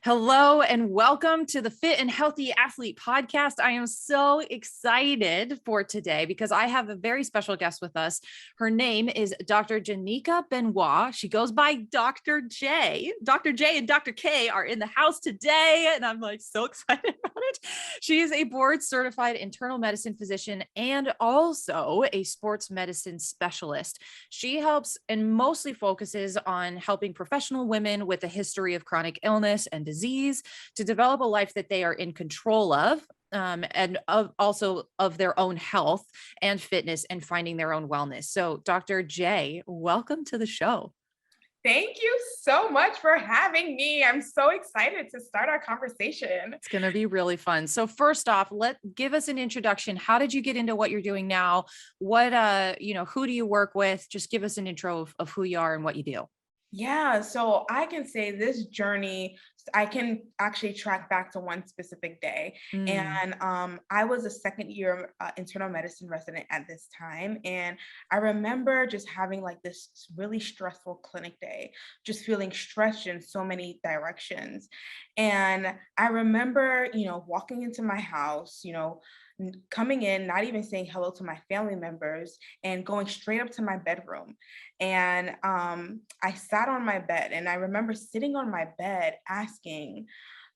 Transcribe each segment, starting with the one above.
Hello and welcome to the Fit and Healthy Athlete podcast. I am so excited for today because I have a very special guest with us. Her name is Dr. Janeeka Benoit. She goes by Dr. J. Dr. J and Dr. K are in the house today, and I'm like so excited about it. She is a board certified internal medicine physician and also a sports medicine specialist. She helps and mostly focuses on helping professional women with a history of chronic illness and disease to develop a life that they are in control of, and also of their own health and fitness and finding their own wellness. So Dr. J, welcome to the show. Thank you so much for having me. I'm so excited to start our conversation. It's going to be really fun. So first off, give us an introduction. How did you get into what you're doing now? What, who do you work with? Just give us an intro of who you are and what you do. Yeah, so I can say this journey, I can actually track back to one specific day. And I was a second year internal medicine resident at this time. And I remember just having like this really stressful clinic day, just feeling stretched in so many directions. And I remember, walking into my house, coming in, not even saying hello to my family members and going straight up to my bedroom. And I sat on my bed and I remember sitting on my bed asking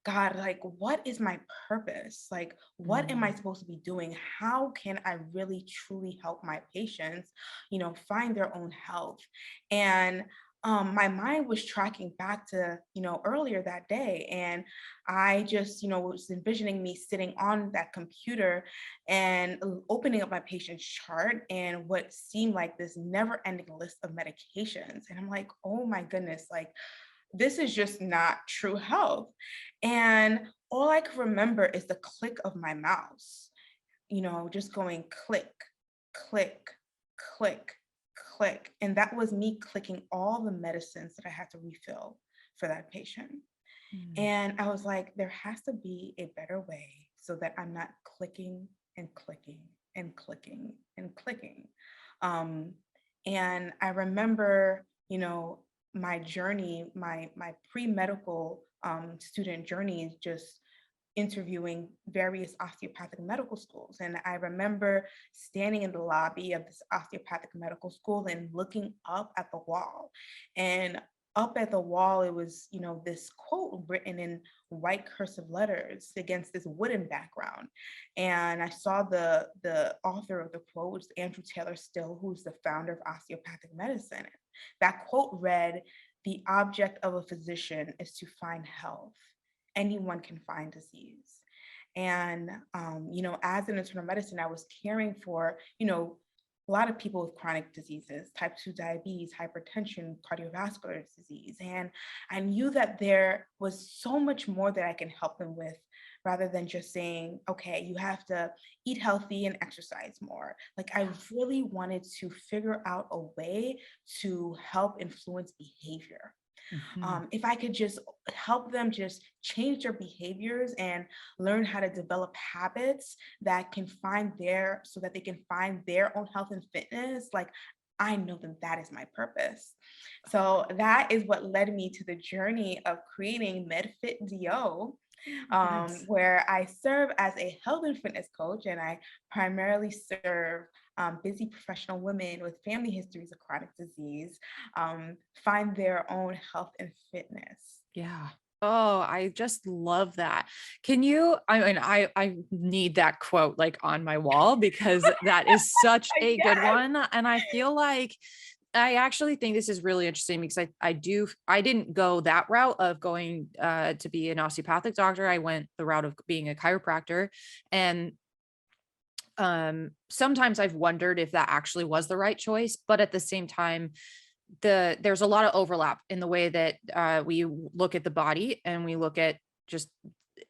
God, like, what is my purpose? Like, what am I supposed to be doing? How can I really truly help my patients, find their own health? And my mind was tracking back to, earlier that day. And I just, was envisioning me sitting on that computer and opening up my patient's chart and what seemed like this never ending list of medications. And I'm like, oh my goodness, like, this is just not true health. And all I can remember is the click of my mouse, just going click, click, click, click. And that was me clicking all the medicines that I had to refill for that patient. And I was like, there has to be a better way so that I'm not clicking and clicking and clicking and clicking. And I remember, my journey, my pre-medical student journey is just interviewing various osteopathic medical schools. And I remember standing in the lobby of this osteopathic medical school and looking up at the wall. And up at the wall, it was, this quote written in white cursive letters against this wooden background. And I saw the author of the quote, which is Andrew Taylor Still, who's the founder of osteopathic medicine. That quote read, "The object of a physician is to find health. Anyone can find disease." And, as an internal medicine, I was caring for, a lot of people with chronic diseases, type 2 diabetes, hypertension, cardiovascular disease. And I knew that there was so much more that I can help them with rather than just saying, okay, you have to eat healthy and exercise more. Like, I really wanted to figure out a way to help influence behavior. If I could just help them just change their behaviors and learn how to develop habits that can so that they can find their own health and fitness, like, I know that is my purpose. So that is what led me to the journey of creating Medfitdo, Nice. where I serve as a health and fitness coach, and I primarily serve busy professional women with family histories of chronic disease find their own health and fitness. Yeah. Oh, I just love that. Can you, I mean, I need that quote like on my wall because that is such a good Yes. one. And I feel like I actually think this is really interesting because I didn't go that route of going to be an osteopathic doctor. I went the route of being a chiropractor. And sometimes I've wondered if that actually was the right choice, but at the same time, there's a lot of overlap in the way that we look at the body and we look at just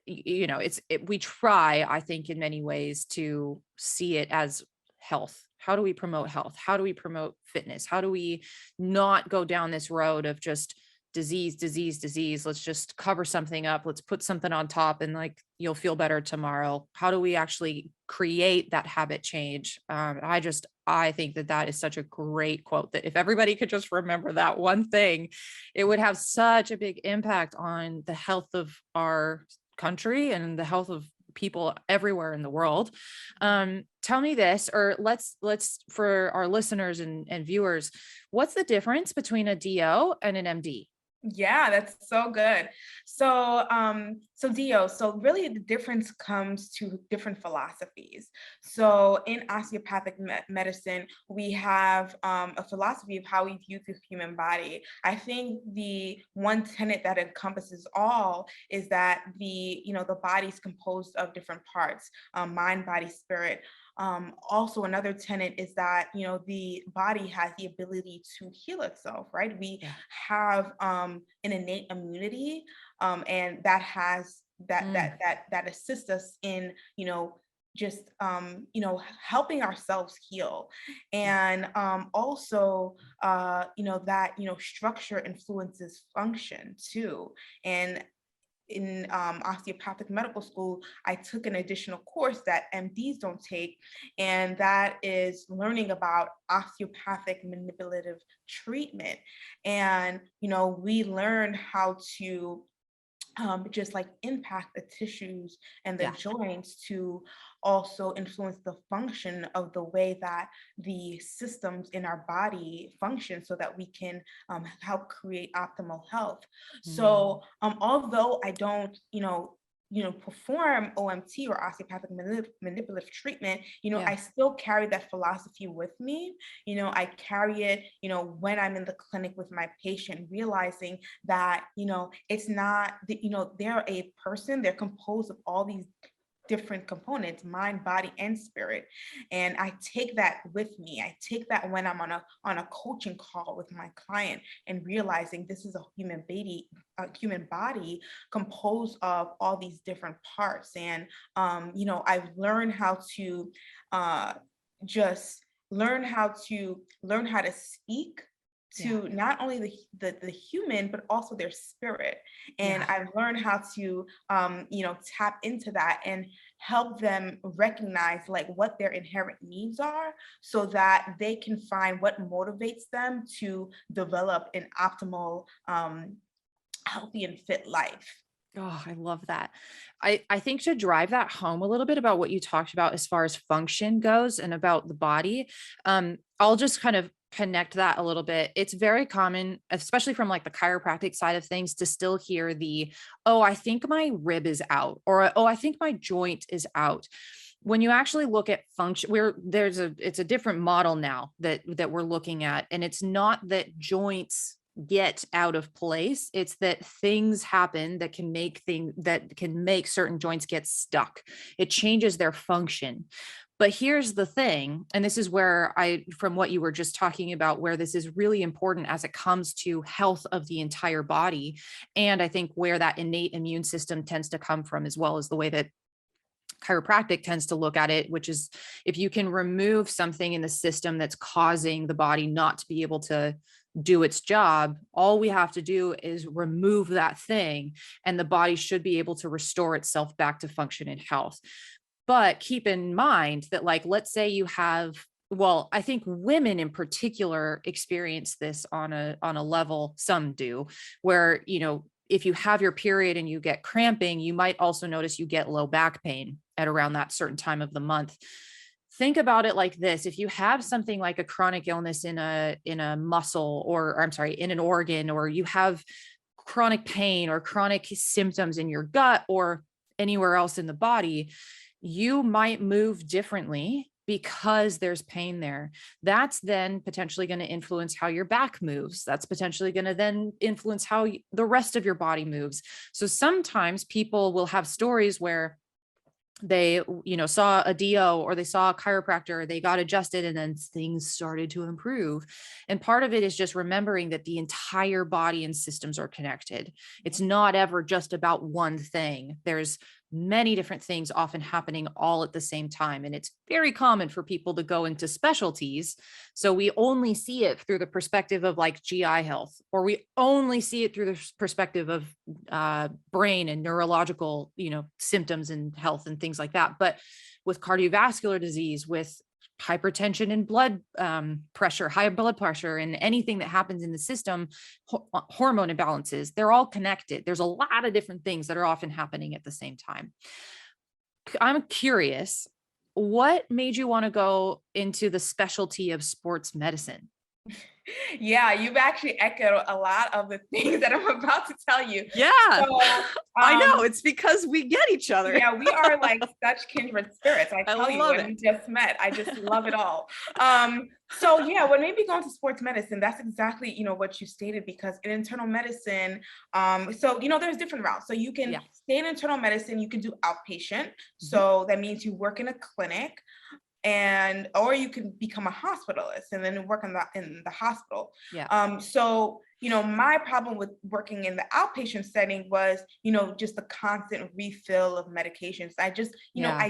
we try, I think, in many ways to see it as health. How do we promote health? How do we promote fitness? How do we not go down this road of just disease, disease, disease. Let's just cover something up. Let's put something on top and like, you'll feel better tomorrow. How do we actually create that habit change? I think that that is such a great quote, that if everybody could just remember that one thing, it would have such a big impact on the health of our country and the health of people everywhere in the world. Tell me this, or let's for our listeners and viewers, what's the difference between a DO and an MD? Yeah, that's so good. So Dio, so really the difference comes to different philosophies. So in osteopathic medicine, we have a philosophy of how we view the human body. I think the one tenet that encompasses all is that the body is composed of different parts, mind, body, spirit. Also, another tenet is that the body has the ability to heal itself, right? We Yeah. have an innate immunity, and that has that assists us in just helping ourselves heal. Yeah. And also that structure influences function too. And in osteopathic medical school, I took an additional course that MDs don't take, and that is learning about osteopathic manipulative treatment. And we learned how to just like impact the tissues and the Yeah. joints to also influence the function of the way that the systems in our body function, so that we can help create optimal health. Mm. So although I don't perform OMT or osteopathic manipulative treatment, Yeah. I still carry that philosophy with me. I carry it, when I'm in the clinic with my patient, realizing that, it's not, they're a person, they're composed of all these different components, mind, body, and spirit. And I take that with me. I take that when I'm on a coaching call with my client, and realizing this is a human body composed of all these different parts. And I've learned how to just learn how to speak Yeah. to not only the human, but also their spirit. And Yeah. I've learned how to tap into that and help them recognize like what their inherent needs are, so that they can find what motivates them to develop an optimal healthy and fit life. Oh, I love that. I think to drive that home a little bit about what you talked about as far as function goes and about the body, I'll just kind of connect that a little bit. It's very common, especially from like the chiropractic side of things, to still hear the, oh, I think my rib is out, or oh, I think my joint is out. When you actually look at function, it's a different model now that we're looking at. And it's not that joints get out of place, it's that things happen that can make certain joints get stuck. It changes their function. But here's the thing, and this is where from what you were just talking about, where this is really important as it comes to health of the entire body. And I think where that innate immune system tends to come from, as well as the way that chiropractic tends to look at it, which is if you can remove something in the system that's causing the body not to be able to do its job, all we have to do is remove that thing, and the body should be able to restore itself back to function and health. But keep in mind that, like, let's say you have, well, I think women in particular experience this on a level, some do, where, if you have your period and you get cramping, you might also notice you get low back pain at around that certain time of the month. Think about it like this: if you have something like a chronic illness in a muscle, or I'm sorry, in an organ, or you have chronic pain or chronic symptoms in your gut or anywhere else in the body, you might move differently because there's pain there. That's then potentially going to influence how your back moves. That's potentially going to then influence how the rest of your body moves. So sometimes people will have stories where they saw a DO or they saw a chiropractor, they got adjusted, and then things started to improve. And part of it is just remembering that the entire body and systems are connected. It's not ever just about one thing. There's many different things often happening all at the same time. And it's very common for people to go into specialties. So we only see it through the perspective of like GI health, or we only see it through the perspective of brain and neurological, symptoms and health and things like that. But with cardiovascular disease, with hypertension and blood pressure, high blood pressure, and anything that happens in the system, hormone imbalances, they're all connected. There's a lot of different things that are often happening at the same time. I'm curious, what made you want to go into the specialty of sports medicine? Yeah, you've actually echoed a lot of the things that I'm about to tell you. Yeah, So, I know. um, It's because we get each other. yeah, we are like such kindred spirits. I I tell you, love when it. we just met, I just love it all. So yeah, what made me go into sports medicine, that's exactly, what you stated, because in internal medicine, there's different routes. So you can Yeah. stay in internal medicine, you can do outpatient. Mhm. So that means you work in a clinic, or you can become a hospitalist and then work in the hospital. Yeah. My problem with working in the outpatient setting was, just the constant refill of medications. I just, Yeah. I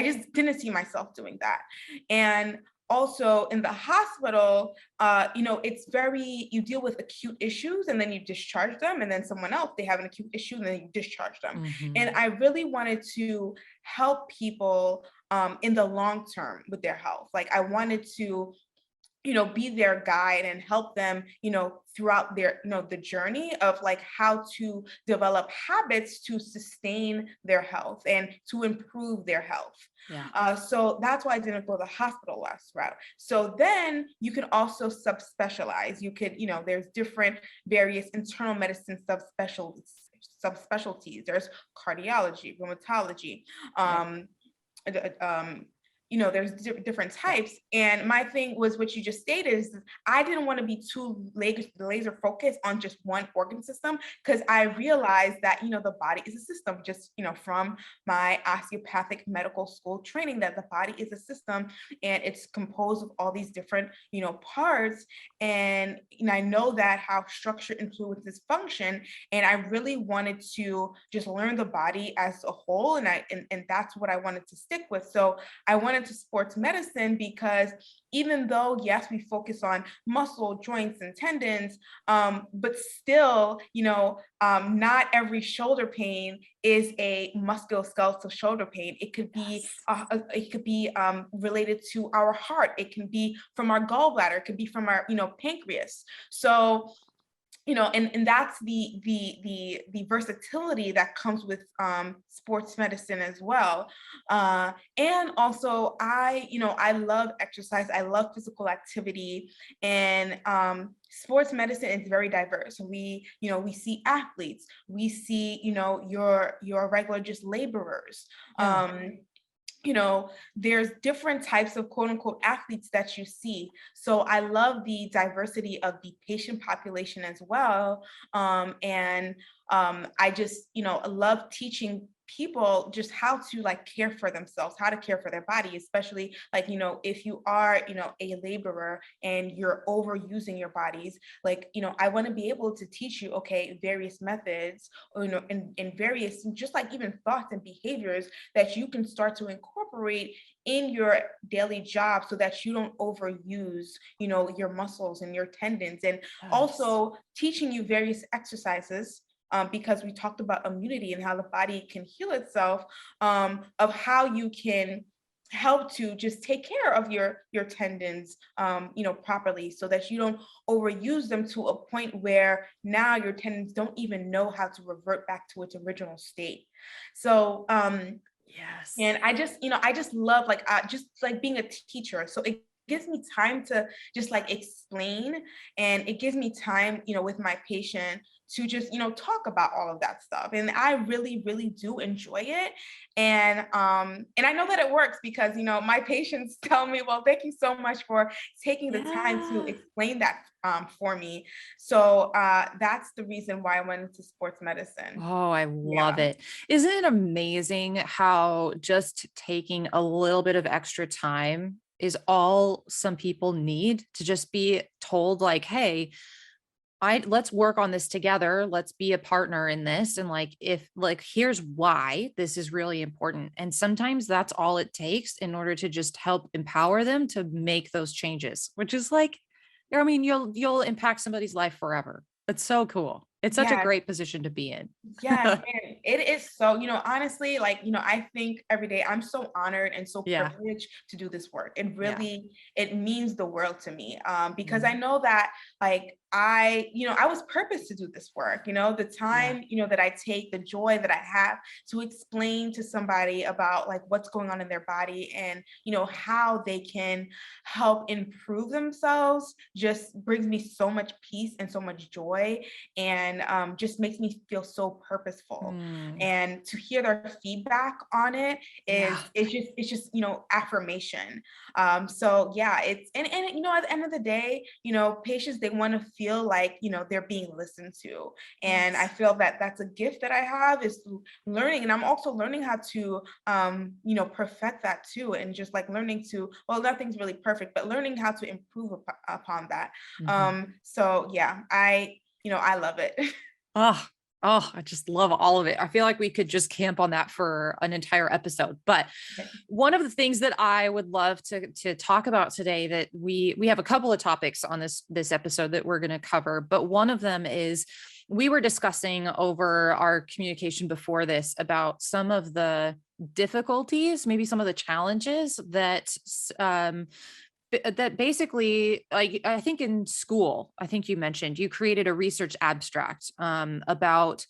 just didn't see myself doing that. And also in the hospital, you deal with acute issues and then you discharge them, and then someone else, they have an acute issue and then you discharge them. And Mhm. I really wanted to help people in the long term with their health. Like, I wanted to, be their guide and help them, throughout their, the journey of like how to develop habits to sustain their health and to improve their health. Yeah. So that's why I didn't go the hospitalist route. So then you can also subspecialize. You could, there's different various internal medicine subspecialties. There's cardiology, rheumatology, Yeah. um, there's different types. And my thing was what you just stated is I didn't want to be too laser focused on just one organ system, because I realized that, the body is a system, just, from my osteopathic medical school training, that the body is a system and it's composed of all these different, parts. And, I know that how structure influences function. And I really wanted to just learn the body as a whole. And that's what I wanted to stick with. So I wanted to sports medicine because even though, yes, we focus on muscle, joints, and tendons, but still, not every shoulder pain is a musculoskeletal shoulder pain. It could be, Yes. related to our heart. It can be from our gallbladder. It could be from our, pancreas. So, and that's the versatility that comes with sports medicine as well. And also, I love exercise. I love physical activity, and sports medicine is very diverse. We see athletes. We see, your regular just laborers. Yeah. There's different types of quote unquote athletes that you see. So I love the diversity of the patient population as well. And I just, love teaching people just how to like care for themselves, how to care for their body, especially like, if you are, a laborer and you're overusing your bodies, like, I want to be able to teach you, okay, various methods, or, and various, just like even thoughts and behaviors that you can start to incorporate in your daily job so that you don't overuse, your muscles and your tendons. And Yes. also teaching you various exercises, because we talked about immunity and how the body can heal itself, of how you can help to just take care of your tendons, properly, so that you don't overuse them to a point where now your tendons don't even know how to revert back to its original state. So Yes. and I just love, like, just like being a teacher. So it gives me time to just like explain, and it gives me time, with my patient to just, talk about all of that stuff. And I really, really do enjoy it. And I know that it works because, my patients tell me, well, thank you so much for taking the time to Yeah. explain that for me. So that's the reason why I went into sports medicine. Oh, I love Yeah. it. Isn't it amazing how just taking a little bit of extra time is all some people need to just be told, like, hey, let's work on this together. Let's be a partner in this. And like, if like, here's why this is really important. And sometimes that's all it takes in order to just help empower them to make those changes, which is like, I mean, you'll impact somebody's life forever. It's so cool. It's such a Yeah. great position to be in. Yes, and it is so, honestly, like, I think every day I'm so honored and so Yeah. privileged to do this work. It Yeah. really, it means the world to me, because I Mhm. know that, like, I was purposed to do this work, the Yeah. time, that I take, the joy that I have to explain to somebody about like what's going on in their body and, how they can help improve themselves just brings me so much peace and so much joy and just makes me feel so purposeful. Mm. And to hear their feedback on it Yeah. is it's just affirmation. So yeah, it's and at the end of the day, patients they want to feel like they're being listened to, and I Yes. feel that that's a gift that I have is learning, and I'm also learning how to perfect that too, and just like learning to well nothing's really perfect, but learning how to improve upon that. Mhm. So yeah, I love it. Oh, oh, I just love all of it. I feel like we could just camp on that for an entire episode. But one of the things that I would love to talk about today that we have a couple of topics on this episode that we're going to cover, but one of them is we were discussing over our communication before this about some of the difficulties, maybe some of the challenges that that basically, like, I think in school, I think you mentioned you created a research abstract about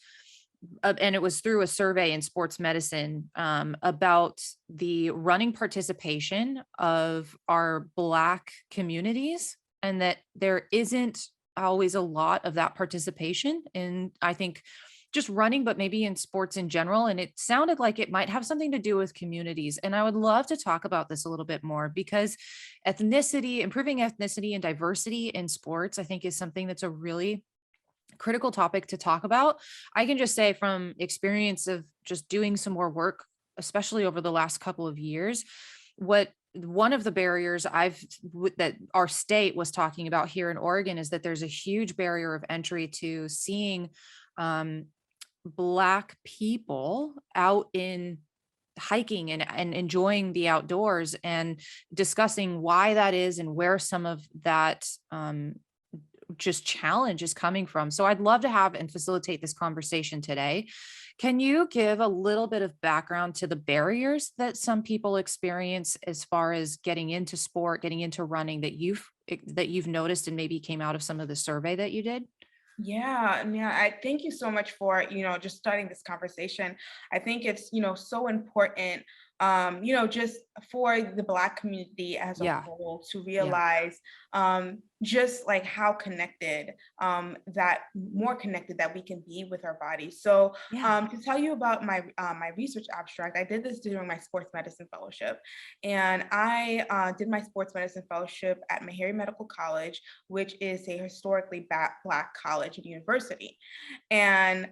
and it was through a survey in sports medicine about the running participation of our Black communities, and that there isn't always a lot of that participation in, I think, just running, but maybe in sports in general. And it sounded like it might have something to do with communities. And I would love to talk about this a little bit more because ethnicity, improving ethnicity and diversity in sports, I think is something that's a really critical topic to talk about. I can just say from experience of just doing some more work, especially over the last couple of years, what one of the barriers that our state was talking about here in Oregon is that there's a huge barrier of entry to seeing um, Black people out in hiking and enjoying the outdoors and discussing why that is and where some of that just challenge is coming from. So I'd love to have and facilitate this conversation today. Can you give a little bit of background to the barriers that some people experience as far as getting into sport, getting into running that you've noticed and maybe came out of some of the survey that you did? Yeah, and yeah, I thank you so much for, just starting this conversation. I think it's, so important, just for the Black community as a Yeah. whole to Yeah. realize just like how connected, that more connected that we can be with our bodies. So Yeah. to tell you about my research abstract, I did this during my sports medicine fellowship, and I did my sports medicine fellowship at Meharry Medical College, which is a historically Black college and university. And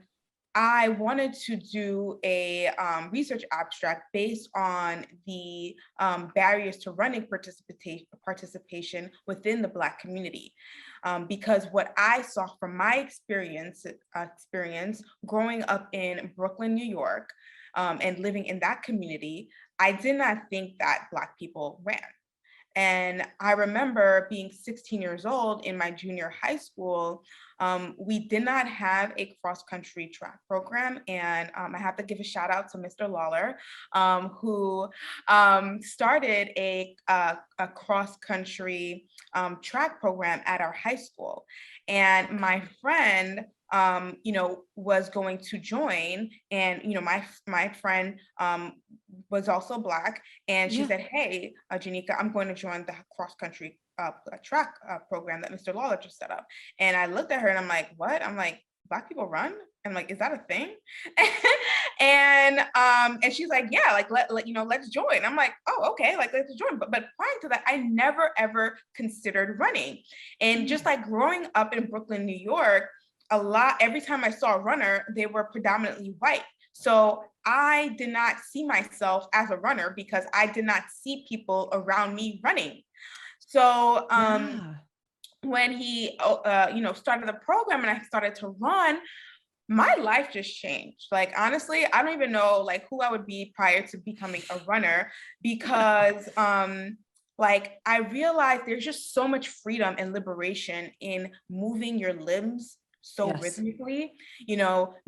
I wanted to do a research abstract based on the barriers to running participation within the Black community. Because what I saw from my experience growing up in Brooklyn, New York, and living in that community, I did not think that Black people ran. And I remember being 16 years old in my junior high school. We did not have a cross country track program. And I have to give a shout out to Mr. Lawler, who started a cross country track program at our high school. And my friend, was going to join, and my friend was also Black, and she Yeah. said, "Hey, Janeeka, I'm going to join the cross country track program that Mr. Lawler just set up." And I looked at her and I'm like, "What?" I'm like, "Black people run?" I'm like, "Is that a thing?" And she's like, "Yeah, like let's join." I'm like, "Oh, okay, like let's join." But prior to that, I never ever considered running. And just Mm. like growing up in Brooklyn, New York, every time I saw a runner, they were predominantly white. So I did not see myself as a runner because I did not see people around me running. So Yeah. when he, started the program and I started to run, my life just changed. Like, honestly, I don't even know like who I would be prior to becoming a runner, because like I realized there's just so much freedom and liberation in moving your limbs so Yes. rhythmically,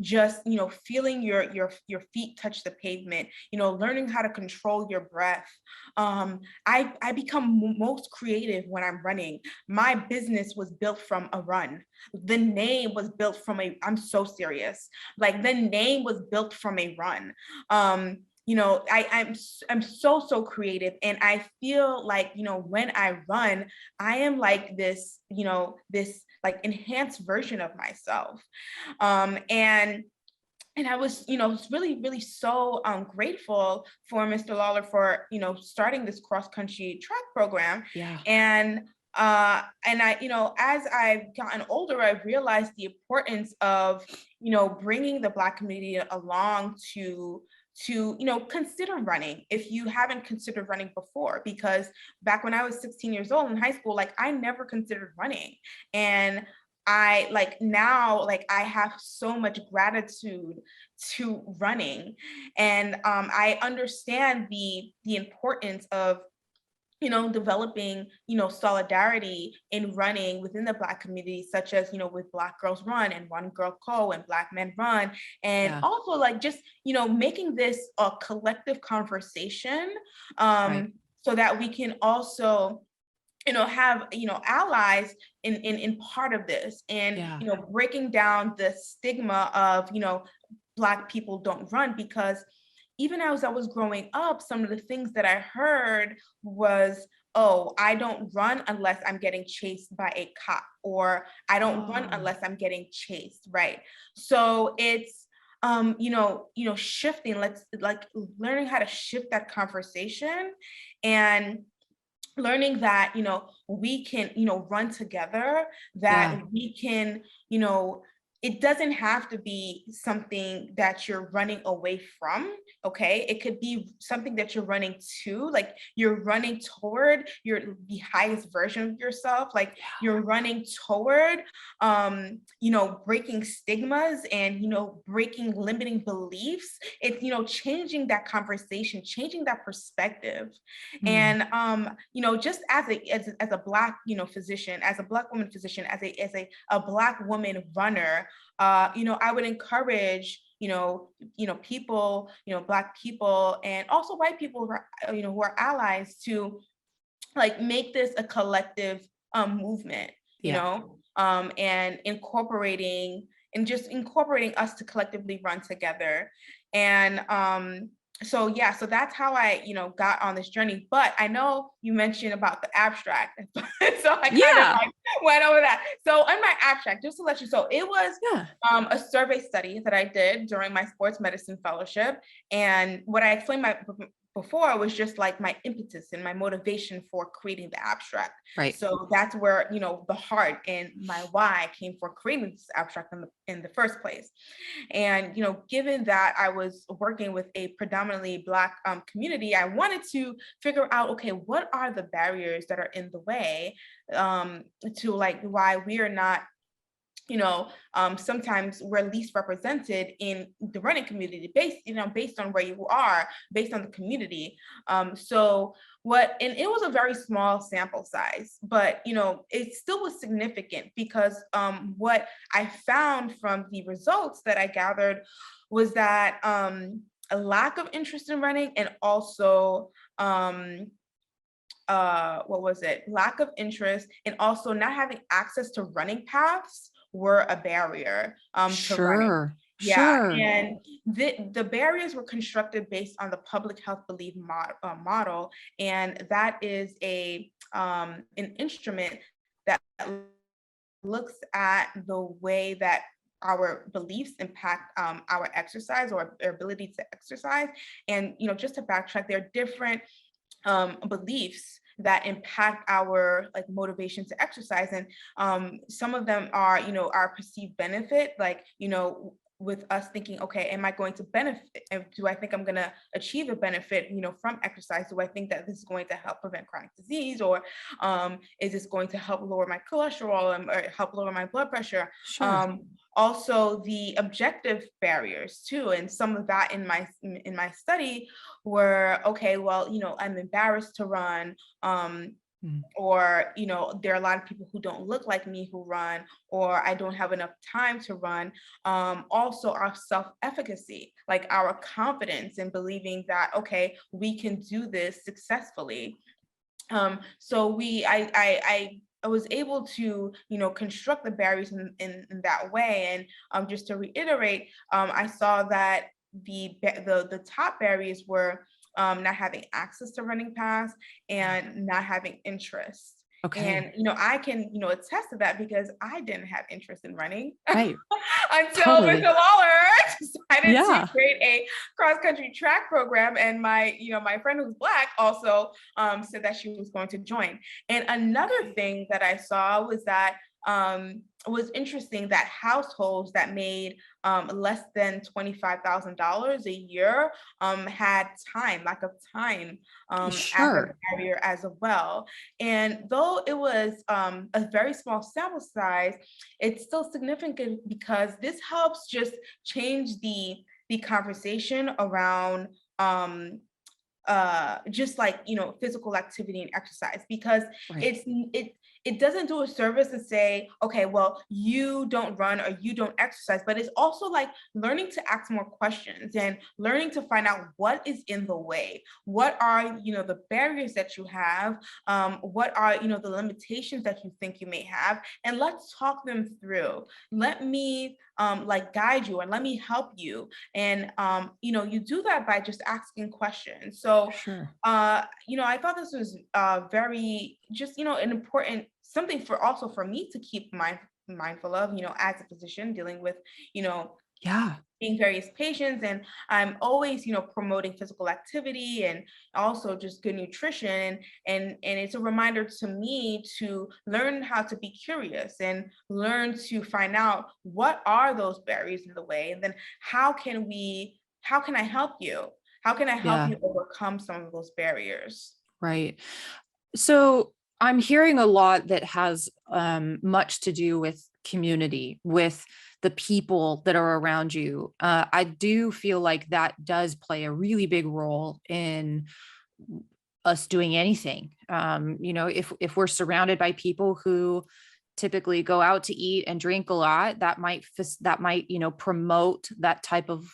just, feeling your feet touch the pavement, learning how to control your breath. I become most creative when I'm running. My business was built from a run. The name was built from I'm so serious. Like, the name was built from a run. I'm so creative, and I feel like, when I run, I am like this like enhanced version of myself. And I was, really so grateful for Mr. Lawler for, starting this cross country track program. Yeah. And I, as I've gotten older, I've realized the importance of, bringing the Black community along to consider running if you haven't considered running before. Because back when I was 16 years old in high school, like, I never considered running. And I like now, like, I have so much gratitude to running. And I understand the importance of, developing, solidarity in running within the Black community, such as, with Black Girls Run and One Girl Co. and Black Men Run. And Yeah. also, like, just, making this a collective conversation, Right. so that we can also, have, allies in part of this, and, Yeah. breaking down the stigma of, Black people don't run. Because even as I was growing up, some of the things that I heard was, oh, I don't run unless I'm getting chased by a cop, or I don't run Oh, unless I'm getting chased, right? So it's shifting, let's like learning how to shift that conversation, and learning that, we can, run together, yeah. that we can, it doesn't have to be something that you're running away from. Okay, it could be something that you're running to, like, you're running toward the highest version of yourself, like, you're running toward breaking stigmas, and, breaking limiting beliefs. It's, changing that conversation, changing that perspective. Mm. And just as a Black, physician, as a Black woman physician, as a Black woman runner, I would encourage, people, Black people, and also white people who are allies, to like make this a collective movement, Yeah. and incorporating us to collectively run together. And so yeah, so that's how I, got on this journey. But I know you mentioned about the abstract, so I kind of Yeah. like went over that. So in my abstract, just to let you, so it was Yeah. a survey study that I did during my sports medicine fellowship. And what I explained before was just like my impetus and my motivation for creating the abstract. Right. So that's where, the heart and my why came for creating this abstract in the first place. And, given that I was working with a predominantly Black community, I wanted to figure out, okay, what are the barriers that are in the way, to like why we are not, sometimes we're least represented in the running community, based on where you are, based on the community. And it was a very small sample size, but, it still was significant, because what I found from the results that I gathered was that a lack of interest in running, and also lack of interest, and also not having access to running paths were a barrier to running. Sure. Yeah, Sure. and the barriers were constructed based on the public health belief model, and that is an instrument that looks at the way that our beliefs impact our exercise, or our ability to exercise. And, just to backtrack, there are different beliefs that impact our like motivation to exercise. And some of them are, our perceived benefit, like, with us thinking, okay, am I going to benefit? And do I think I'm going to achieve a benefit, from exercise? Do I think that this is going to help prevent chronic disease, or is this going to help lower my cholesterol or help lower my blood pressure? Sure. Um, Also, the objective barriers too, and some of that in my study were, okay, well, I'm embarrassed to run. Mm. Or there are a lot of people who don't look like me who run, or I don't have enough time to run. Also, our self-efficacy, like our confidence in believing that, okay, we can do this successfully. So I was able to construct the barriers in that way. And just to reiterate, I saw that the top barriers were not having access to running paths and not having interest. Okay. And I can attest to that because I didn't have interest in running Right. until Mr. Totally. Lawler decided to Yeah. create a cross country track program. And my friend who's Black also said that she was going to join. And another thing that I saw was that was interesting, that households that made less than $25,000 a year had lack of time as a Sure. barrier as well. And though it was a very small sample size, it's still significant because this helps just change the conversation around just like physical activity and exercise, because Right. it doesn't do a service and say, okay, well, you don't run or you don't exercise, but it's also like learning to ask more questions and learning to find out what is in the way, what are the barriers that you have, what are the limitations that you think you may have, and let's talk them through. Let me like guide you and let me help you. And you do that by just asking questions. So Sure. I thought this was very just an important something for also for me to keep mindful of, as a physician dealing with you know Yeah. seeing various patients. And I'm always promoting physical activity and also just good nutrition. And it's a reminder to me to learn how to be curious and learn to find out what are those barriers in the way, and then how can I help you, how can I help Yeah. you overcome some of those barriers? Right. So I'm hearing a lot that has much to do with community, with the people that are around you. I do feel like that does play a really big role in us doing anything. If we're surrounded by people who typically go out to eat and drink a lot, that might promote that type of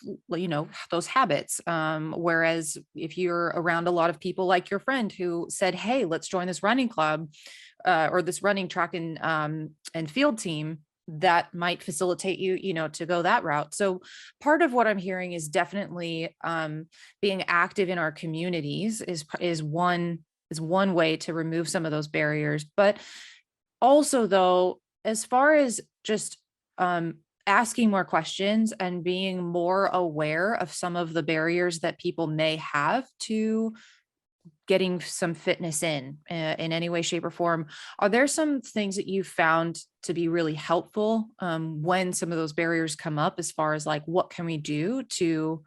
those habits. Whereas if you're around a lot of people like your friend who said, hey, let's join this running club, or this running track and field team, that might facilitate you to go that route. So part of what I'm hearing is definitely being active in our communities is one way to remove some of those barriers. But also, though, as far as just asking more questions and being more aware of some of the barriers that people may have to getting some fitness in any way, shape, or form, are there some things that you found to be really helpful when some of those barriers come up, as far as like what can we do to?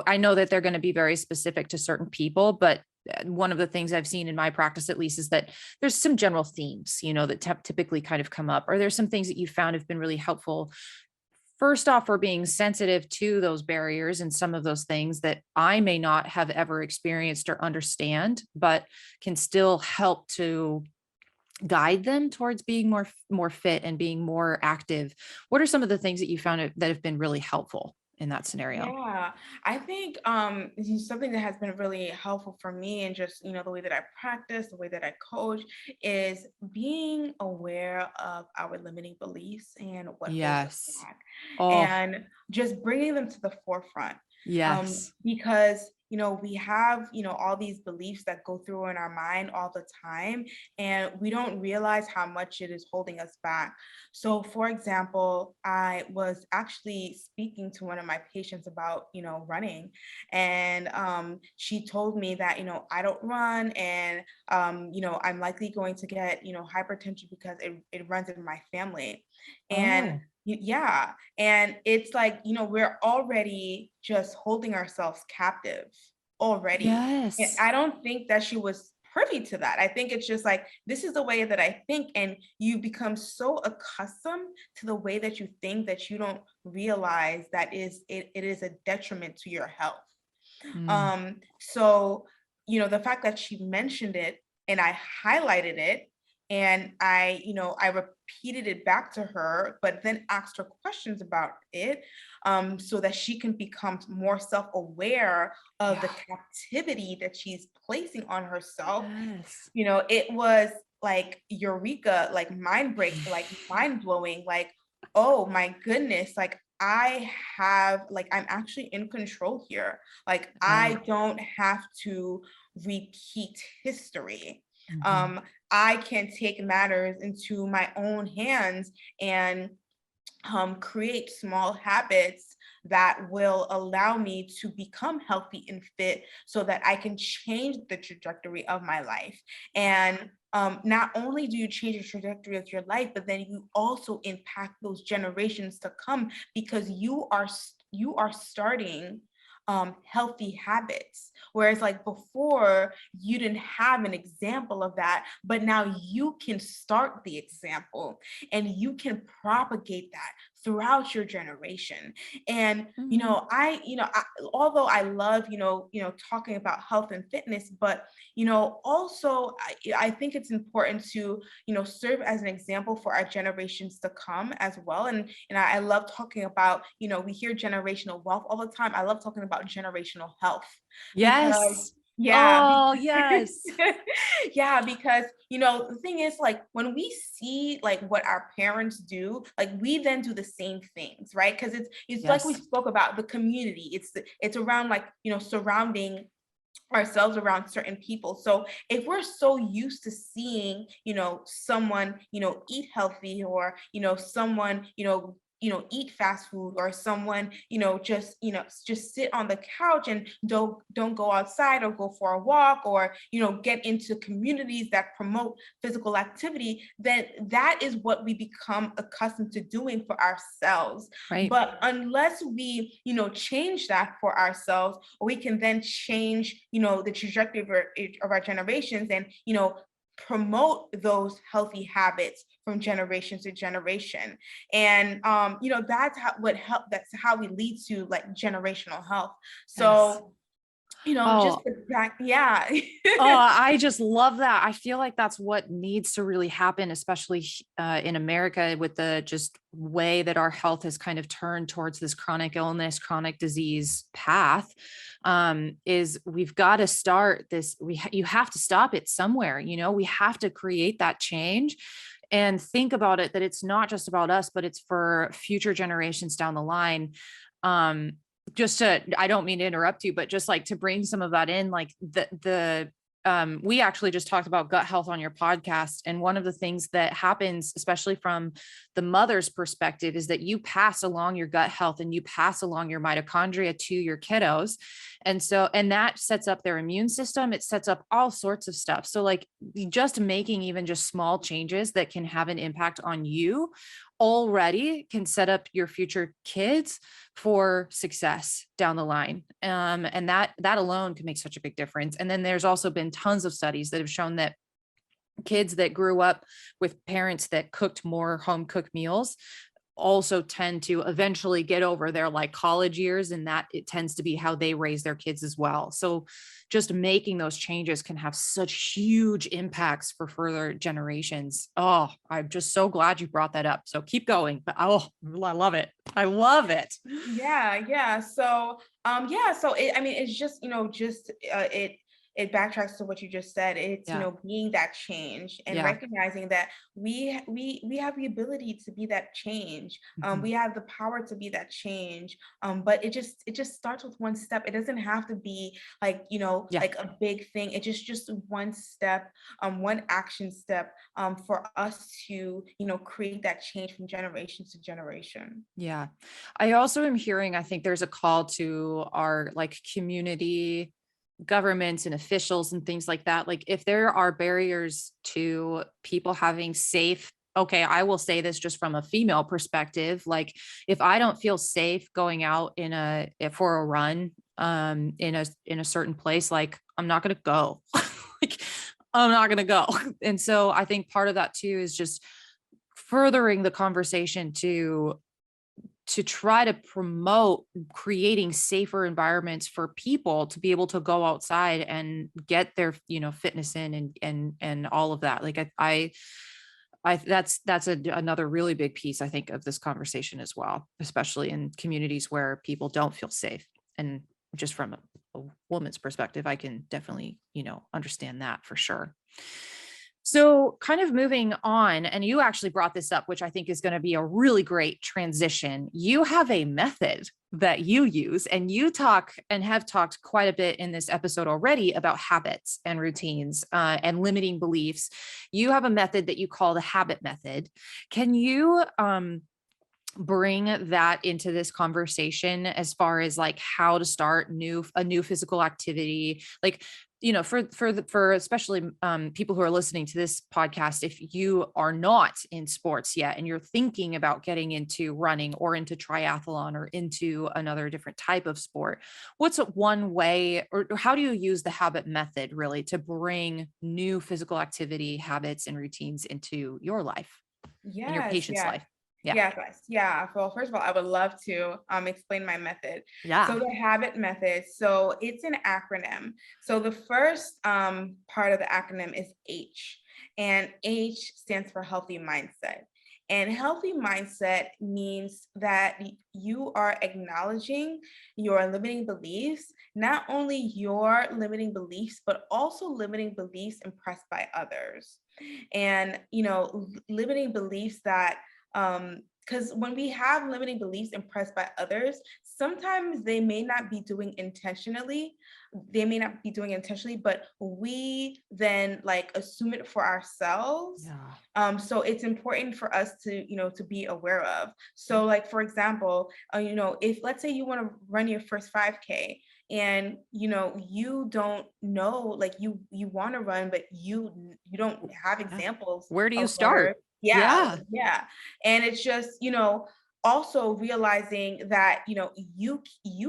I know that they're going to be very specific to certain people, but one of the things I've seen in my practice, at least, is that there's some general themes, that typically kind of come up. Are there some things that you found have been really helpful? First off, for being sensitive to those barriers and some of those things that I may not have ever experienced or understand, but can still help to guide them towards being more fit and being more active. What are some of the things that you found that have been really helpful in that scenario? Yeah, I think this is something that has been really helpful for me, and just the way that I practice, the way that I coach, is being aware of our limiting beliefs and what holds us Yes. back, Oh, and just bringing them to the forefront. yes. Because we have all these beliefs that go through in our mind all the time, and we don't realize how much it is holding us back. So, for example, I was actually speaking to one of my patients about, running, and she told me that, I don't run, and, I'm likely going to get, hypertension because it runs in my family. And Oh. Yeah. And it's like, we're already just holding ourselves captive already. And Yes. I don't think that she was privy to that. I think it's just like, this is the way that I think. And you become so accustomed to the way that you think that you don't realize that it is a detriment to your health. Mm. So, the fact that she mentioned it and I highlighted it and I repeated it back to her, but then asked her questions about it, so that she can become more self-aware of the Yeah. captivity that she's placing on herself. Yes. It was like eureka, like like mind blowing, like, oh my goodness, like I'm actually in control here. Like I Right. don't have to repeat history. Mhm. Um, I can take matters into my own hands and create small habits that will allow me to become healthy and fit so that I can change the trajectory of my life. And not only do you change the trajectory of your life, but then you also impact those generations to come because you are starting healthy habits. Whereas like before, you didn't have an example of that, but now you can start the example and you can propagate that throughout your generation. And Mhm. although I love talking about health and fitness, but also I think it's important to serve as an example for our generations to come as well. And I love talking about, we hear generational wealth all the time. I love talking about generational health because Yes. yeah, Oh, yes. yeah, because the thing is, like, when we see like what our parents do, like we then do the same things, right? Because it's like we Yes. spoke about the community. It's around like surrounding ourselves around certain people. So if we're so used to seeing someone eat healthy, or someone eat fast food, or someone just sit on the couch and don't go outside or go for a walk, or get into communities that promote physical activity, then that is what we become accustomed to doing for ourselves. Right. But unless we change that for ourselves, we can then change the trajectory of our generations, and promote those healthy habits from generation to generation. And that's that's how we lead to like generational health. Yes. So just Oh, the fact, yeah. oh, I just love that. I feel like that's what needs to really happen, especially in America, with the just way that our health has kind of turned towards this chronic illness, chronic disease path. Is we've got to start this. You have to stop it somewhere. We have to create that change and think about it, that it's not just about us, but it's for future generations down the line. Um, just to, I don't mean to interrupt you, but just like to bring some of that in, like we actually just talked about gut health on your podcast. And one of the things that happens, especially from the mother's perspective, is that you pass along your gut health and you pass along your mitochondria to your kiddos. And that sets up their immune system. It sets up all sorts of stuff. So like just making even just small changes that can have an impact on you already can set up your future kids for success down the line. And that alone can make such a big difference. And then there's also been tons of studies that have shown that kids that grew up with parents that cooked more home cooked meals also tend to eventually get over their like college years, and that it tends to be how they raise their kids as well. So just making those changes can have such huge impacts for further generations. Oh, I'm just so glad you brought that up. So keep going. But oh, I love it. I love it. Yeah. So, I mean, it's just, it backtracks to what you just said. It's, Yeah. being that change and Yeah. recognizing that we have the ability to be that change. Mhm. We have the power to be that change. But it just starts with one step. It doesn't have to be like, Yeah. like a big thing. It's just one step, one action step, for us to, create that change from generation to generation. Yeah. I also am hearing, I think there's a call to our like community governments and officials and things like that. Like if there are barriers to people having safe okay, I will say this just from a female perspective. Like if I don't feel safe going out for a run, in a certain place, like I'm not going to go. Like I'm not going to go. And so I think part of that too is just furthering the conversation to try to promote creating safer environments for people to be able to go outside and get their, fitness in and all of that. Like that's another really big piece, I think, of this conversation as well, especially in communities where people don't feel safe. And just from a woman's perspective, I can definitely, understand that for sure. So, kind of moving on, and you actually brought this up, which I think is going to be a really great transition. You have a method that you use, and you talk and have talked quite a bit in this episode already about habits and routines and limiting beliefs. You have a method that you call the habit method. Can you bring that into this conversation as far as like how to start a new physical activity? Like, for especially people who are listening to this podcast, if you are not in sports yet and you're thinking about getting into running or into triathlon or into another different type of sport, what's one way, or how do you use the habit method really to bring new physical activity habits and routines into your life and your Yes, patient's yes. life? Yeah. Yes, yes, yeah. Well, first of all, I would love to explain my method. So Yeah. the habit method, so it's an acronym. So the first part of the acronym is H, and H stands for healthy mindset. And healthy mindset means that you are acknowledging your limiting beliefs, not only your limiting beliefs, but also limiting beliefs impressed by others. And, limiting beliefs that because when we have limiting beliefs impressed by others, sometimes they may not be doing intentionally, but we then like assume it for ourselves. Yeah. So it's important for us to, to be aware of. So like, for example, if let's say you want to run your first 5K, and you don't know, like you want to run, but you don't have Yeah. examples Where do you of start? runners. Yeah, Yeah. yeah. And it's just, also realizing that, you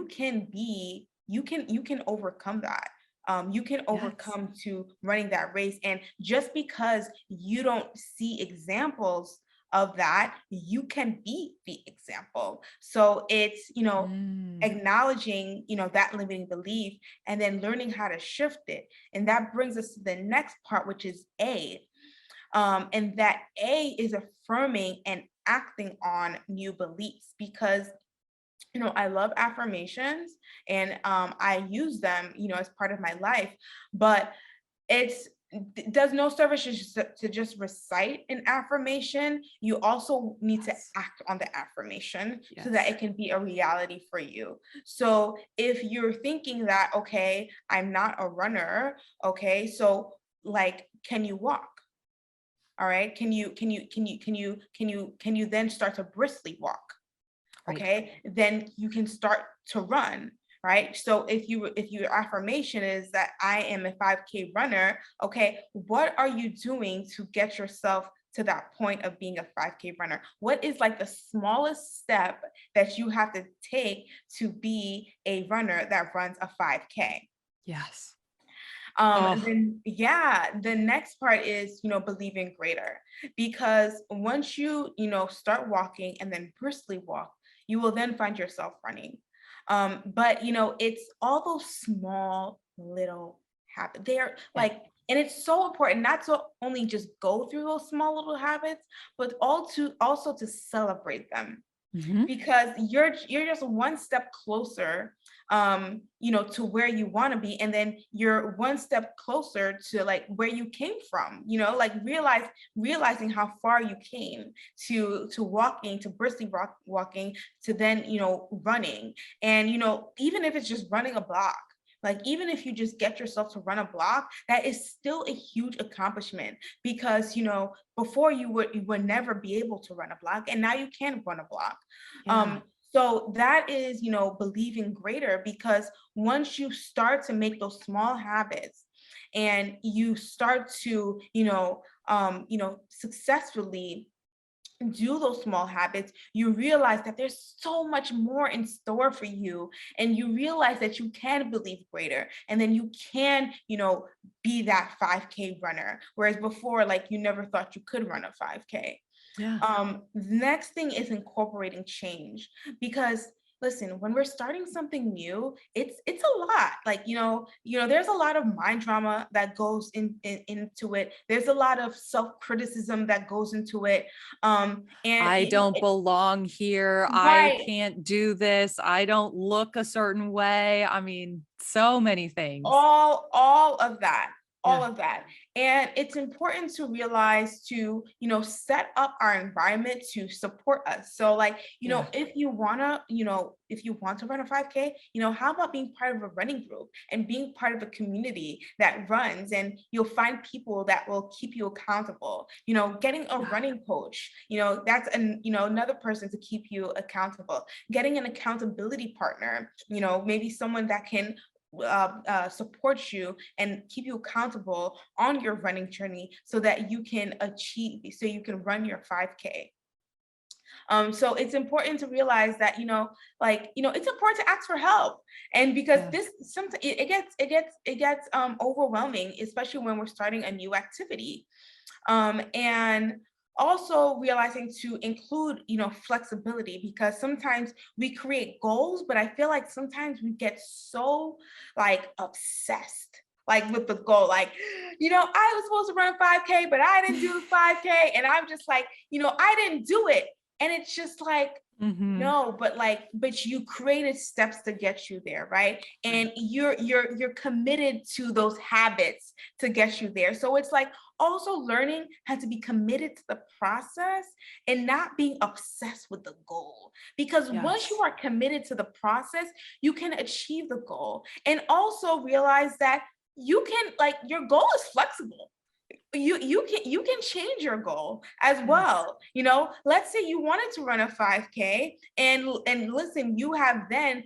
can overcome that. You can Yes. overcome to running that race. And just because you don't see examples of that, you can be the example. So it's, Mm. acknowledging, that limiting belief and then learning how to shift it. And that brings us to the next part, which is A. And that A is affirming and acting on new beliefs, because I love affirmations, and I use them, as part of my life, but it does no service to just recite an affirmation. You also need to Yes. act on the affirmation so that Yes. it can be a reality for you. So if you're thinking that, okay, I'm not a runner, okay, so like, can you walk? All right. Can you then start to briskly walk? Right. Okay. Then you can start to run. Right. So if your affirmation is that I am a 5K runner, okay, what are you doing to get yourself to that point of being a 5K runner? What is like the smallest step that you have to take to be a runner that runs a 5K? Yes. And Oh, then, yeah, the next part is, believing greater, because once start walking and then briskly walk, you will then find yourself running. But, it's all those small little habits. They're yeah. like, and it's so important not to only just go through those small little habits, but also to celebrate them, Mhm. because you're just one step closer, to where you want to be, and then you're one step closer to like where you came from, like realizing how far you came to walking, to briskly walking, to then running. And even if it's just running a block, like even if you just get yourself to run a block, that is still a huge accomplishment, because before you would never be able to run a block, and now you can run a block. Yeah. um so that is, believing greater, because once you start to make those small habits and you start to successfully do those small habits, you realize that there's so much more in store for you. And you realize that you can believe greater. And then you can, be that 5K runner. Whereas before, like you never thought you could run a 5K. Yeah. The next thing is incorporating change, because listen, when we're starting something new, it's a lot. Like, there's a lot of mind drama that goes into it. There's a lot of self-criticism that goes into it. And I don't belong here. I right. can't do this. I don't look a certain way. I mean, so many things. All of that, all Yeah. of that. And it's important to realize to, set up our environment to support us. So like, Yeah. if you want to run a 5K, how about being part of a running group and being part of a community that runs, and you'll find people that will keep you accountable. Getting a running coach, that's another person to keep you accountable. Getting an accountability partner, maybe someone that can support you and keep you accountable on your running journey so that you can run your 5K. So it's important to realize that, it's important to ask for help. And because Yeah. this sometimes it gets overwhelming, especially when we're starting a new activity. And also realizing to include, flexibility, because sometimes we create goals, but I feel like sometimes we get so like obsessed like with the goal, like, I was supposed to run 5K, but I didn't do the 5K. And I'm just like, I didn't do it. And it's just like, Mm-hmm. no, but you created steps to get you there, right? Right. And you're committed to those habits to get you there. So it's like also learning how to be committed to the process and not being obsessed with the goal. Because once you Yes. are committed to the process, you can achieve the goal. And also realize that you can, like, your goal is flexible. You can change your goal as Yes. well. Let's say you wanted to run a 5K, and listen, you have then,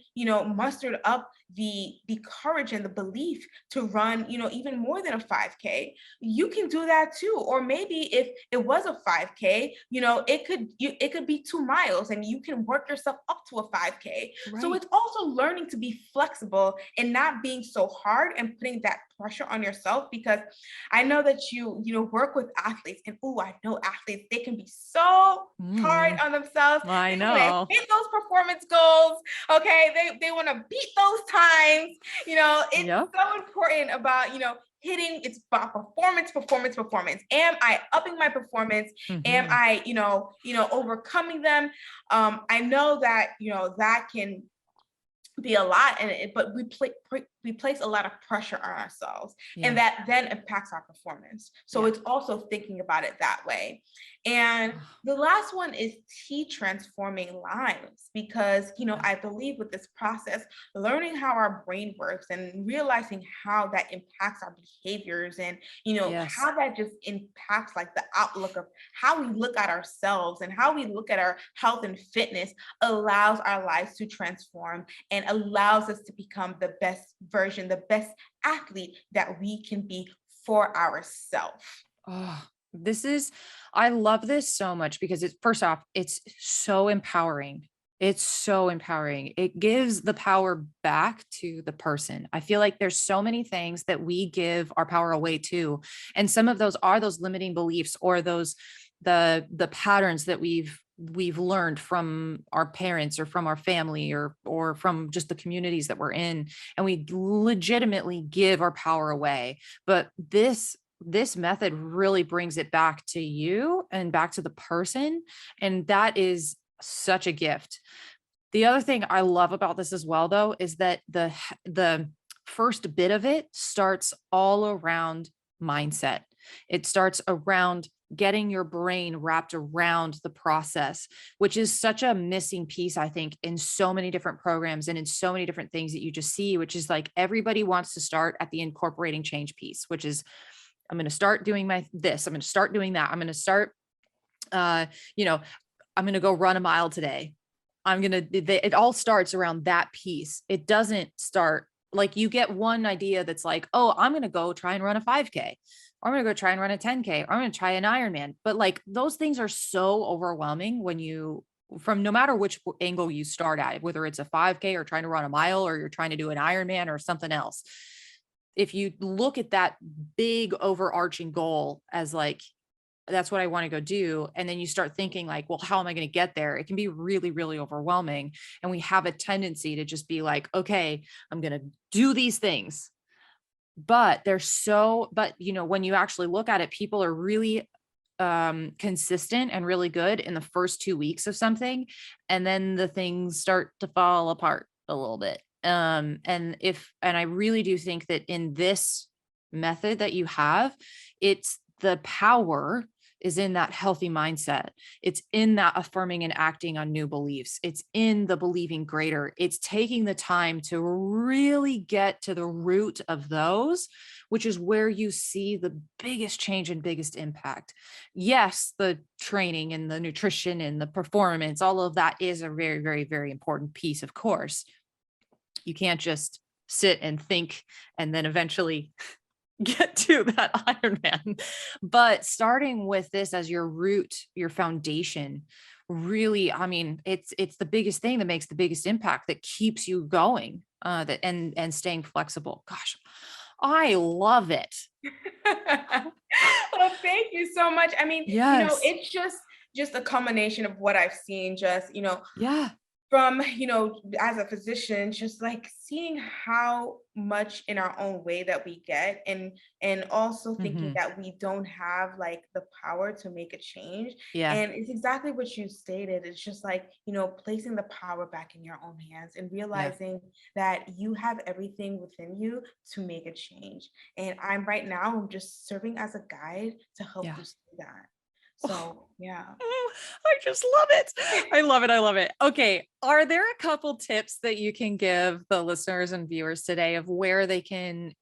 mustered up the courage and the belief to run, even more than a 5K. You can do that too. Or maybe if it was a 5K, it could be 2 miles, and you can work yourself up to a 5K. So Right. it's also learning to be flexible and not being so hard and putting that pressure on yourself, because I know that work with athletes, and I know athletes, they can be so hard Mm, on themselves. I They want to know. hit those performance goals. Okay. They want to beat those times. It's Yep. so important about, hitting. It's about performance, performance, performance. Am I upping my performance? Am Mm-hmm. I, overcoming them? I know that, that can be a lot, but we place a lot of pressure on ourselves, and Yeah. that then impacts our performance. So Yeah. it's also thinking about it that way. And the last one is transforming lives, because Yeah. I believe with this process, learning how our brain works and realizing how that impacts our behaviors, and Yes. how that just impacts like the outlook of how we look at ourselves and how we look at our health and fitness, allows our lives to transform and allows us to become the best version, the best athlete that we can be for ourselves. Oh, I love this so much because it's first off, it's so empowering. It's so empowering. It gives the power back to the person. I feel like there's so many things that we give our power away to. And some of those are those limiting beliefs or the patterns that we've learned from our parents or from our family or from just the communities that we're in, and we legitimately give our power away. But this method really brings it back to you and back to the person, and that is such a gift. The other thing I love about this as well, though, is that the first bit of it starts all around mindset. It starts around getting your brain wrapped around the process, which is such a missing piece, I think, in so many different programs and in so many different things that you just see, which is like everybody wants to start at the incorporating change piece, which is I'm going to start doing this. I'm going to start doing that. I'm going to start, uh, you know, I'm going to go run a mile today. It all starts around that piece. It doesn't start like you get one idea that's like, oh, I'm going to go try and run a 5K, or I'm going to go try and run a 10K, or I'm going to try an Ironman. But like those things are so overwhelming when you, from no matter which angle you start at, whether it's a 5K or trying to run a mile, or you're trying to do an Ironman or something else. If you look at that big overarching goal as like, that's what I want to go do. And then you start thinking like, well, how am I going to get there? It can be really, really overwhelming. And we have a tendency to just be like, okay, I'm going to do these things. But when you actually look at it, people are really consistent and really good in the first 2 weeks of something. And then the things start to fall apart a little bit. And I really do think that in this method that you have, it's the power is in that healthy mindset. It's in that affirming and acting on new beliefs. It's in the believing greater. It's taking the time to really get to the root of those, which is where you see the biggest change and biggest impact. Yes, the training and the nutrition and the performance, all of that is a very, very, very important piece, of course. You can't just sit and think and then eventually get to that Ironman. But starting with this as your root, your foundation, really, I mean, it's the biggest thing that makes the biggest impact, that keeps you going, and staying flexible. Gosh, I love it. Well, thank you so much. I mean, Yes. it's just a combination of what I've seen, just, Yeah. from, as a physician, just like seeing how much in our own way that we get, and also thinking Hmm. that we don't have like the power to make a change. Yeah. And it's exactly what you stated. It's just like, placing the power back in your own hands and Yeah. realizing that you have everything within you to make a change. And I'm just serving as a guide to help Yeah. you see that. So yeah. I just love it. I love it. I love it. Okay. Are there a couple tips that you can give the listeners and viewers today of where they can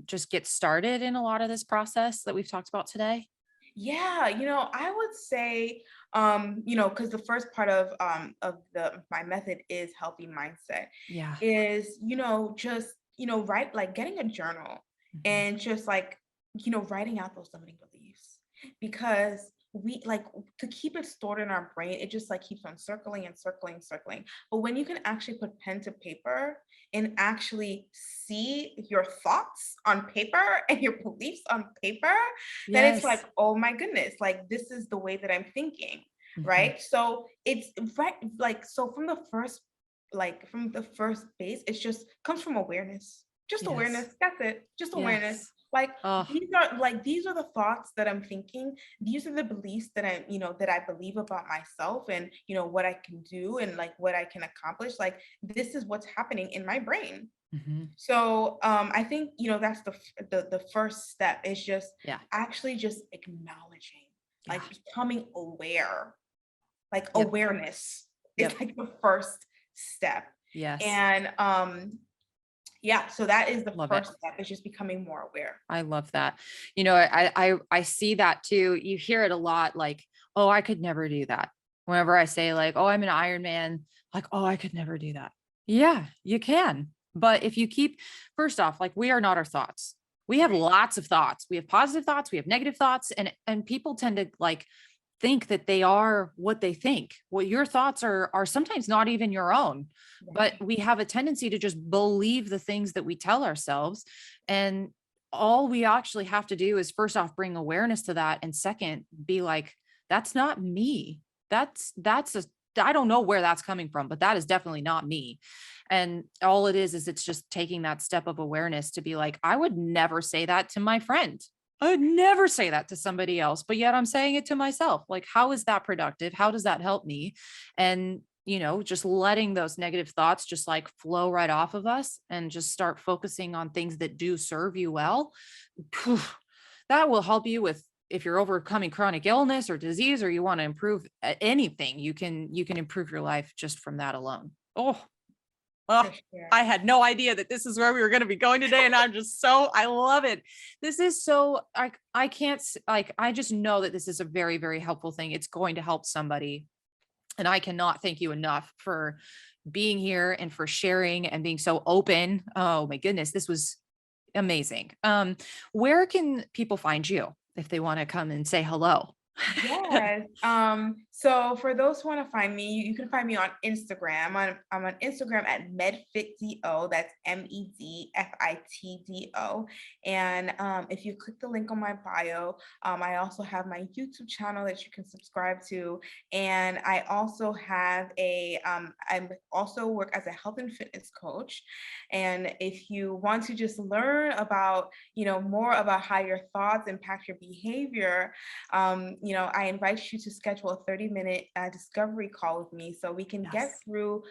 just get started in a lot of this process that we've talked about today? Yeah, I would say, because the first part of the my method is healthy mindset, Yeah. is, just, write like getting a journal, Mhm. and just like, writing out those limiting beliefs, because we like to keep it stored in our brain, it just like keeps on circling and circling, circling. But when you can actually put pen to paper and actually see your thoughts on paper and your beliefs on paper, then it's like, Yes. oh my goodness, like this is the way that I'm thinking, Mhm. right? So it's right, like, so from the first base, it's just comes from awareness. Just Yes. awareness. That's it. Just awareness. Yes. Like Oh, these are the thoughts that I'm thinking. These are the beliefs that I believe about myself, and what I can do, and like what I can accomplish. Like this is what's happening in my brain. mhm. So I think that's the first step, is just Yeah. actually just acknowledging, like Yeah. becoming aware. Like Yep. awareness is Yep. like the first step. Yes. And yeah, so that is the Love it. first step, is just becoming more aware. I love that. I see that too. You hear it a lot, like, oh, I could never do that. Whenever I say like, oh, I'm an Iron Man, like, oh, I could never do that. Yeah, you can. But if you keep, first off, like we are not our thoughts. We have Right. lots of thoughts. We have positive thoughts, we have negative thoughts, and people tend to like think that they are what they think. Well, your thoughts are sometimes not even your own, but Right. we have a tendency to just believe the things that we tell ourselves. And all we actually have to do is first off bring awareness to that, and second be like, that's not me. That's a, I don't know where that's coming from, but that is definitely not me. And all it is it's just taking that step of awareness to be like, I would never say that to my friend. I would never say that to somebody else, but yet I'm saying it to myself. Like, how is that productive? How does that help me? And, just letting those negative thoughts just like flow right off of us and just start focusing on things that do serve you well. Phew, that will help you with, if you're overcoming chronic illness or disease, or you want to improve anything, you can improve your life just from that alone. Oh, For oh, sure. I had no idea that this is where we were going to be going today. And I love it. This is so, I can't, like, I just know that this is a very, very helpful thing. It's going to help somebody. And I cannot thank you enough for being here and for sharing and being so open. Oh my goodness, this was amazing. Where can people find you if they want to come and say hello? Yes. So for those who want to find me, you can find me on Instagram. I'm on Instagram at Medfitdo. That's Medfitdo. And if you click the link on my bio, I also have my YouTube channel that you can subscribe to. And I also have I also work as a health and fitness coach. And if you want to just learn about, more about how your thoughts impact your behavior, I invite you to schedule a 30-minute discovery call with me so we can Yes. get through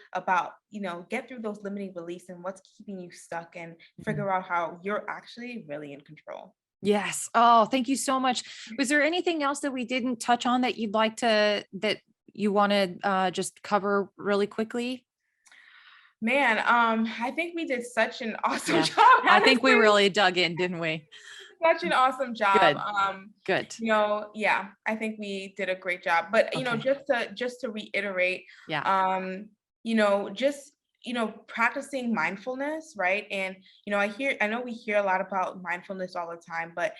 those limiting beliefs and what's keeping you stuck and Mhm. figure out how you're actually really in control. Yes. Oh, thank you so much. Was there anything else that we didn't touch on that that you want to just cover really quickly? Man, I think we did such an awesome Yeah. job, I think we honestly. really dug in, didn't we? Such an awesome job. Good. Good. Yeah, I think we did a great job. But Okay. just to reiterate, Yeah. um, just practicing mindfulness, right? And I know we hear a lot about mindfulness all the time, but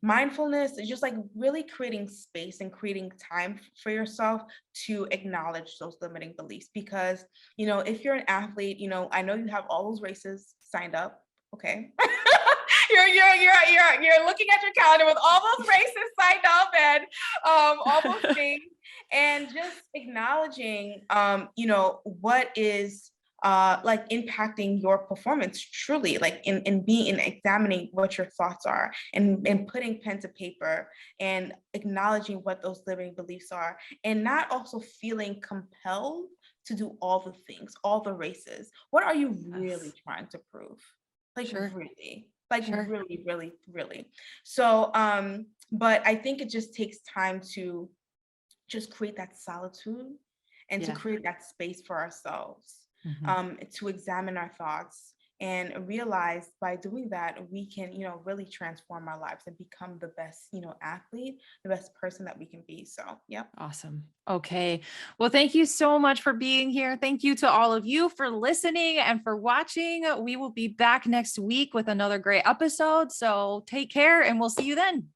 mindfulness is just like really creating space and creating time for yourself to acknowledge those limiting beliefs. Because if you're an athlete, I know you have all those races signed up. Okay. You're looking at your calendar with all those races signed up and all those things, and just acknowledging what is like impacting your performance truly, like in examining what your thoughts are, and putting pen to paper and acknowledging what those limiting beliefs are, and not also feeling compelled to do all the things, all the races. What are you really Yes. trying to prove? Like Sure. really, like Sure. really, really, really. So, but I think it just takes time to just create that solitude and to Yeah. create that space for ourselves, Mhm. to examine our thoughts and realize by doing that we can really transform our lives and become the best athlete, the best person that we can be. So yep. Awesome. Okay. Well, thank you so much for being here. Thank you to all of you for listening and for watching. We will be back next week with another great episode. So take care and we'll see you then.